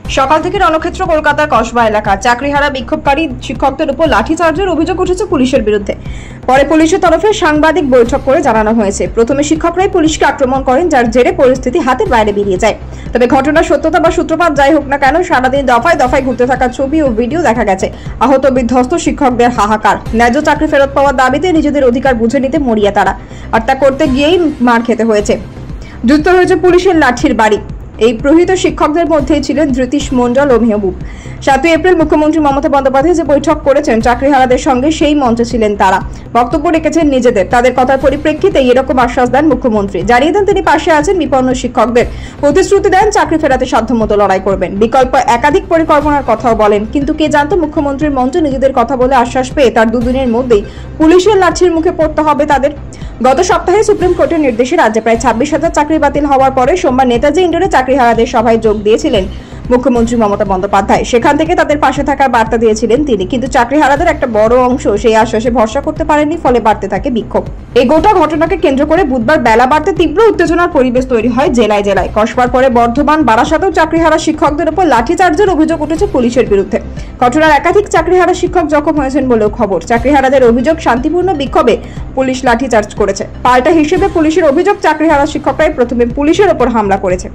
সকাল থেকে রণক্ষেত্র কলকাতার কসবা এলাকা চাকরিহারা বিক্ষোভকারী শিক্ষকদের উপর লাঠিচার্জের অভিযোগ উঠেছে পুলিশের বিরুদ্ধে। পরে পুলিশের তরফে সাংবাদিক বৈঠক করে জানানো হয়েছে, প্রথমে শিক্ষকরাই পুলিশকে আক্রমণ করেন, যার জেরে পরিস্থিতি হাতের বাইরে বেরিয়ে যায়। তবে ঘটনার সত্যতা বা সূত্রপাত যাই হোক না কেন, সারাদিন দফায় দফায় ঘুরতে থাকা ছবি ও ভিডিও দেখা গেছে আহত বিধ্বস্ত শিক্ষকদের হাহাকার। ন্যায্য চাকরি ফেরত পাওয়ার দাবিতে নিজেদের অধিকার বুঝে নিতে মরিয়া তারা, আর তা করতে গিয়েই মার খেতে হয়েছে। যুক্ত হয়েছে পুলিশের লাঠির বাড়ি। এই প্রহৃত শিক্ষকদের মধ্যেই ছিলেন ধৃতিশ মণ্ডল ও মেহবুব। 7 এপ্রিল মুখ্যমন্ত্রী মমতা বন্দ্যোপাধ্যায় যে বৈঠক করেছেন চাকরিহারাদের সঙ্গে, সেই মঞ্চে ছিলেন তারা। বক্তব্য রেখেছেন নিজেদের। তাদের কথার পরিপ্রেক্ষিতে এরকম আশ্বাস দেন মুখ্যমন্ত্রী। জানিয়ে দেন তিনি পাশে আছেন বিপন্ন শিক্ষকদের। প্রতিশ্রুতি দেন চাকরি ফেরাতে সাধ্যমতো লড়াই করবেন। বিকল্প একাধিক পরিকল্পনার কথাও বলেন। কিন্তু কে জানতো মুখ্যমন্ত্রীর মঞ্চে নিজেদের কথা বলে আশ্বাস পেয়ে তার দুদিনের মধ্যেই পুলিশের লাঠির মুখে পড়তে হবে তাদের। গত সপ্তাহে সুপ্রিম কোর্টের নির্দেশে রাজ্যে প্রায় 26,000 চাকরি বাতিল হওয়ার পরে সোমবার নেতাজি ইন্ডোরে চাকরিহারাদের সভায় যোগ দিয়েছিলেন মুখ্যমন্ত্রী মমতা বন্দ্যোপাধ্যায়। সেখান থেকে তাদের পাশে থাকার বার্তা দিয়েছিলেন তিনি। কিন্তু চাকরিহারাদের একটা বড় অংশ সেই আশ্বাসে ভরসা করতে পারেনি, ফলে বাড়তে থাকে বিক্ষোভ। এই গোটা ঘটনাকে কেন্দ্র করে বুধবার বেলা বাড়তে তীব্র উত্তেজনার পরিবেশ তৈরি হয় জেলায় জেলায়। কসবার পরে বর্ধমান, বারাসাতেও চাকরিহারা শিক্ষকদের উপর লাঠিচার্জের অভিযোগ উঠেছে পুলিশের বিরুদ্ধে। ঘটনার একাধিক চাকরিহারা শিক্ষক জখম হয়েছেন বলেও খবর। চাকরিহারাদের অভিযোগ, শান্তিপূর্ণ বিক্ষোভে পুলিশ লাঠিচার্জ করেছে। পাল্টা হিসেবে পুলিশের অভিযোগ, চাকরিহারা শিক্ষকরাই প্রথমে পুলিশের ওপর হামলা করেছে।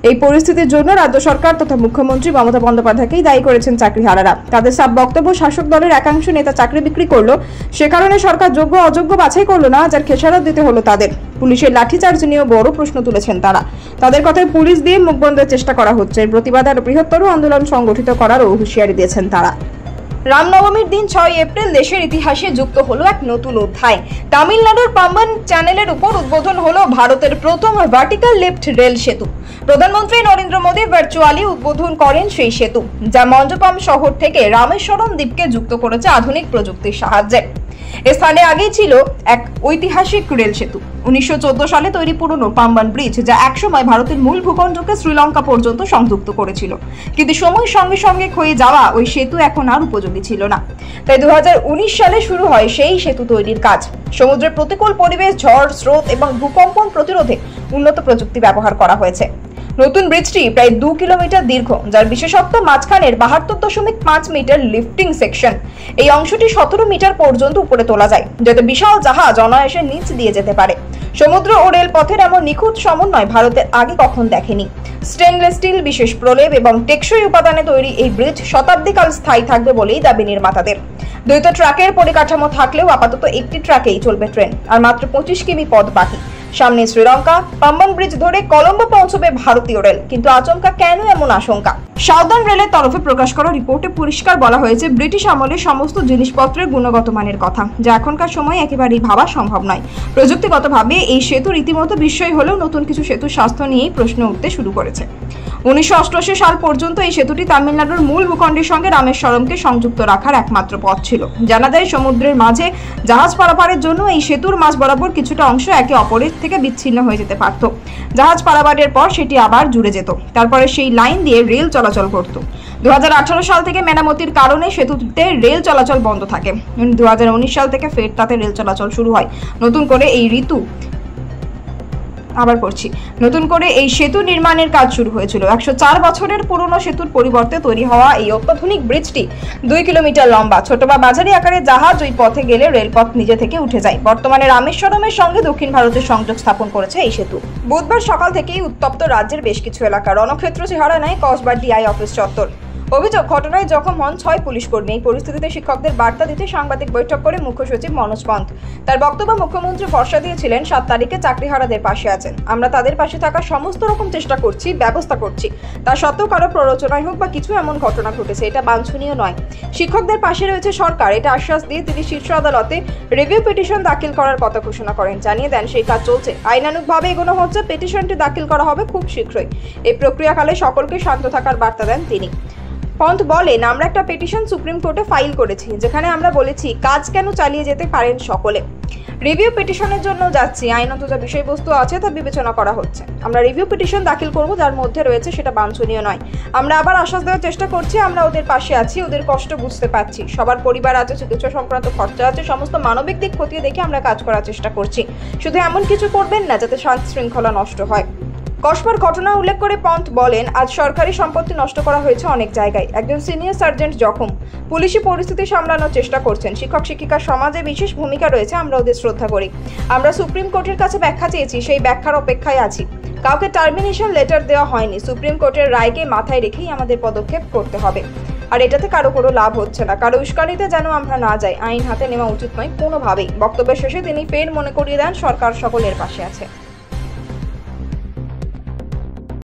এই পরিস্থিতির জন্য রাজ্য সরকার তথা মুখ্যমন্ত্রী মমতা বন্দ্যোপাধ্যায়কেই দায়ী করেছেন চাকরিহারারা। তাদের সাব বক্তব্য, শাসক দলের একাংশ নেতা চাকরি বিক্রি করলো, সে কারণে সরকার যোগ্য অযোগ্য বাছাই করলো না, যার খেসারত দিতে হলো তাদের। পুলিশের লাঠিচার্জ নিয়েও বড় প্রশ্ন তুলেছেন তারা। তাদের কথায় পুলিশ দিয়ে মুখ বন্ধের চেষ্টা করা হচ্ছে। প্রতিবাদ আর বৃহত্তর আন্দোলন সংগঠিত করারও হুঁশিয়ারি দিয়েছেন তারা। রামনবমীর দিন 6 এপ্রিল দেশের ইতিহাসে যুক্ত হলো এক নতুন অধ্যায়। তামিলনাড়ুর পাম্বান চ্যানেলের উপর উদ্বোধন হলো ভারতের প্রথম ভার্টিক্যাল লিফট রেল সেতু। প্রধানমন্ত্রী নরেন্দ্র মোদী ভার্চুয়ালি উদ্বোধন করেন সেই সেতু, যা মঞ্জপাম শহর থেকে রামেশ্বরম দ্বীপকে যুক্ত করেছে আধুনিক প্রযুক্তির সাহায্যে। স্থানে আগেই ছিল এক ঐতিহাসিক রেল সেতু। 1914 সালে তৈরি পুরনো পাম্বান ব্রিজ, যা একসময় ভারতের মূল ভূখণ্ডকে শ্রীলঙ্কা পর্যন্ত সংযুক্ত করেছিল। কিন্তু সময়ের সঙ্গে সঙ্গে ক্ষয়ে যাওয়া ওই সেতু এখন আর উপযোগী ছিল না। তাই 2019 সালে শুরু হয় সেই সেতু তৈরির কাজ। সমুদ্রের প্রতিকূল পরিবেশ, ঝড়, স্রোত এবং ভূকম্পন প্রতিরোধে উন্নত প্রযুক্তি ব্যবহার করা হয়েছে। নতুন ব্রিজটি প্রায় 2 কিলোমিটার দীর্ঘ, যার বিশেষত্ব মাঝখানের 72.5 মিটার লিফটিং সেকশন। এই অংশটি 17 মিটার পর্যন্ত উপরে তোলা যায়, যাতে বিশাল জাহাজ অনায়াসে নিচ দিয়ে যেতে পারে। সমুদ্র ও রেল পথের এমন নিখুঁত সমন্বয় ভারতের আগে কখন দেখেনি। স্টেনলেস স্টিল, বিশেষ প্রলেপ এবং টেকসই উপাদানে তৈরি এই ব্রিজ শতাব্দীকাল স্থায়ী থাকবে বলেই দাবি নির্মাতাদের। দ্বৈত ট্র্যাকের পরিকাঠামো থাকলেও আপাতত একটি ট্র্যাকেই চলবে ট্রেন, আর মাত্র 25 কিমি পথ বাকি। সামনে শ্রীলঙ্কা, পাম্বান ব্রিজ ধরে কলম্বো পৌঁছবে ভারতীয় রেল। কিন্তু আচমকা কেন এমন আশঙ্কা? সাউদার্ন রেলের তরফে প্রকাশ করা রিপোর্টে পরিষ্কার বলা হয়েছে, ব্রিটিশ আমলের সমস্ত জিনিসপত্রের গুণগত মানের কথা, যা এখনকার সময় একেবারেই ভাবা সম্ভব নয়। প্রযুক্তিগতভাবে এই সেতু রীতিমতো বিস্ময় হলেও নতুন কিছু সেতুর স্বাস্থ্য নিয়েই প্রশ্ন উঠতে শুরু করেছে। 1988 সাল পর্যন্ত এই সেতুটি তামিলনাড়ুর মূল ভূখণ্ডের সঙ্গে রামেশ্বরমকে সংযুক্ত রাখার একমাত্র পথ ছিল। জানা যায়, সমুদ্রের মাঝে জাহাজ পারাপারের জন্য এই সেতুর মাঝ বরাবর কিছুটা অংশ একে অপরের থেকে বিচ্ছিন্ন হয়ে যেতে পারত। জাহাজ পারাপারের পর সেটি আবার জুড়ে যেত, তারপরে সেই লাইন দিয়ে রেল চলাচল করত। 2018 সাল থেকে মেরামতির কারণে সেতুতে রেল চলাচল বন্ধ থাকে। 2019 সাল থেকে ফের তাতে রেল চলাচল শুরু হয়। নতুন করে এই সেতু নির্মাণের কাজ শুরু হয়েছিল। 104 বছরের পুরনো সেতুর পরিবর্তে তৈরি হওয়া এই অত্যাধুনিক ব্রিজটি 2 কিলোমিটার লম্বা। ছোট বা মাঝারি আকারের জাহাজ ওই পথে গেলে রেলপথ নিজে থেকে উঠে যায়। বর্তমানে রামেশ্বরমের সঙ্গে দক্ষিণ ভারতের সংযোগ স্থাপন করেছে এই সেতু। বুধবার সকাল থেকেই উত্তপ্ত রাজ্যের বেশ কিছু এলাকা। রণক্ষেত্র চেহারা নেয় কসবার ডিআই অফিস চত্বর। অভিযোগ, ঘটনায় জখম হন 6 পুলিশ কর্মী। এই পরিস্থিতিতে শিক্ষকদের বার্তা দিতে সাংবাদিক বৈঠক করে মুখ্য সচিব মনোজ পন্থ। তার বক্তব্য, মুখ্যমন্ত্রী ভরসা দিয়েছিলেন 7 তারিখে চাকরিহারাদের পাশে আছেন। আমরা তাদের পাশে থাকার সমস্ত রকম চেষ্টা করছি, ব্যবস্থা করছি। তা সত্ত্বেও কারো প্ররোচনায় হোক বা কিছু এমন ঘটনা ঘটেছে, এটা বাঞ্ছনীয় নয়। শিক্ষকদের পাশে রয়েছে সরকার, এটা আশ্বাস দিয়ে তিনি শীর্ষ আদালতে রিভিউ পিটিশন দাখিল করার কথা ঘোষণা করেন। জানিয়ে দেন সেই কাজ চলছে, আইনানুগভাবে এগোনো হচ্ছে। পিটিশনটি দাখিল করা হবে খুব শীঘ্রই। এই প্রক্রিয়াকালে সকলকে শান্ত থাকার বার্তা দেন তিনি। পন্থ বলেন, আমরা একটা পিটিশন সুপ্রিম কোর্টে ফাইল করেছি, যেখানে আমরা বলেছি কাজ কেন চালিয়ে যেতে পারেন সকলে। রিভিউ পিটিশনের জন্য যাচ্ছি, আইনত যা বিষয়বস্তু আছে তা বিবেচনা করা হচ্ছে। আমরা রিভিউ পিটিশন দাখিল করব, যার মধ্যে রয়েছে সেটা বাঞ্ছনীয় নয়। আমরা আবার আশ্বাস দেওয়ার চেষ্টা করছি, আমরা ওদের পাশে আছি, ওদের কষ্ট বুঝতে পারছি। সবার পরিবার আছে, চিকিৎসা সংক্রান্ত খরচা আছে, সমস্ত মানবিক দিক খতিয়ে দেখে আমরা কাজ করার চেষ্টা করছি। শুধু এমন কিছু করবেন না যাতে শান্তি শৃঙ্খলা নষ্ট হয়। কসবার ঘটনা উল্লেখ করে পন্থ বলেন, আজ সরকারি সম্পত্তি নষ্ট করা হয়েছে অনেক জায়গায়। একজন সিনিয়র সার্জেন্ট জখম, পুলিশি পরিস্থিতি সামলানোর চেষ্টা করছেন। শিক্ষক শিক্ষিকার সমাজে বিশেষ ভূমিকা রয়েছে, আমরা ওদের শ্রদ্ধা করি। আমরা সুপ্রিম কোর্টের কাছে ব্যাখ্যা চেয়েছি, সেই ব্যাখ্যার অপেক্ষায় আছি। কাউকে টার্মিনেশন লেটার দেওয়া হয়নি। সুপ্রিম কোর্টের রায়কে মাথায় রেখেই আমাদের পদক্ষেপ করতে হবে। আর এটাতে কারো কোনো লাভ হচ্ছে না, কারো উস্কানিতে যেন আমরা না যাই। আইন হাতে নেওয়া উচিত নয় কোনোভাবেই। বক্তব্যের শেষে তিনি ফের মনে করিয়ে দেন, সরকার সকলের পাশে আছে।